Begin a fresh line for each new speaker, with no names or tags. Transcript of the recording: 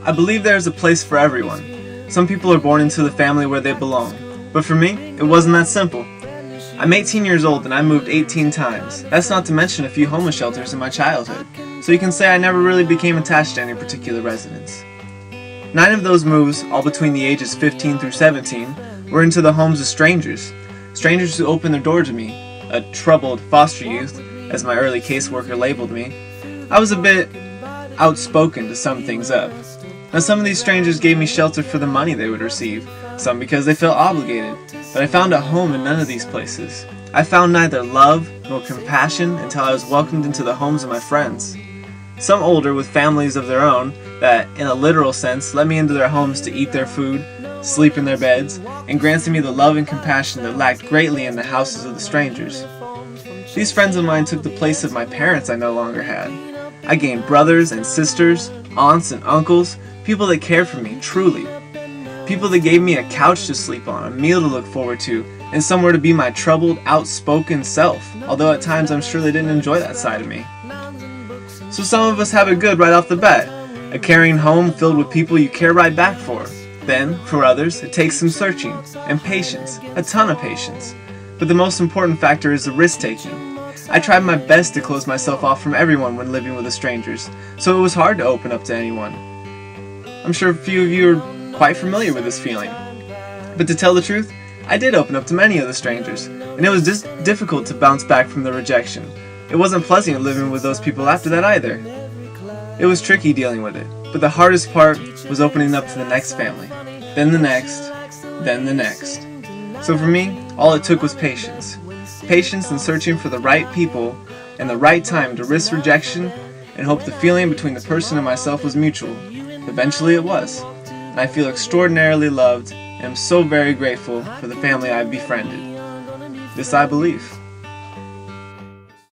I believe there is a place for everyone. Some people are born into the family where they belong, but for me, it wasn't that simple. I'm 18 years old and I moved 18 times. That's not to mention a few homeless shelters in my childhood, so you can say I never really became attached to any particular residence. 9 of those moves, all between the ages 15 through 17, were into the homes of strangers. Strangers who opened their door to me, a troubled foster youth, as my early caseworker labeled me. I was a bit outspoken to sum things up. Now some of these strangers gave me shelter for the money they would receive, some because they felt obligated, but I found a home in none of these places. I found neither love nor compassion until I was welcomed into the homes of my friends. Some older with families of their own that, in a literal sense, let me into their homes to eat their food, sleep in their beds, and granted me the love and compassion that lacked greatly in the houses of the strangers. These friends of mine took the place of my parents I no longer had. I gained brothers and sisters, aunts and uncles, people that cared for me, truly. People that gave me a couch to sleep on, a meal to look forward to, and somewhere to be my troubled, outspoken self, although at times I'm sure they didn't enjoy that side of me. So some of us have it good right off the bat, a caring home filled with people you care right back for. Then, for others, it takes some searching, and patience, a ton of patience. But the most important factor is the risk-taking. I tried my best to close myself off from everyone when living with the strangers, so it was hard to open up to anyone. I'm sure a few of you are quite familiar with this feeling. But to tell the truth, I did open up to many of the strangers, and it was difficult to bounce back from the rejection. It wasn't pleasant living with those people after that either. It was tricky dealing with it, but the hardest part was opening up to the next family, then the next, then the next. So for me, all it took was patience. Patience in searching for the right people and the right time to risk rejection and hope the feeling between the person and myself was mutual. Eventually it was, and I feel extraordinarily loved and am so very grateful for the family I've befriended. This I believe.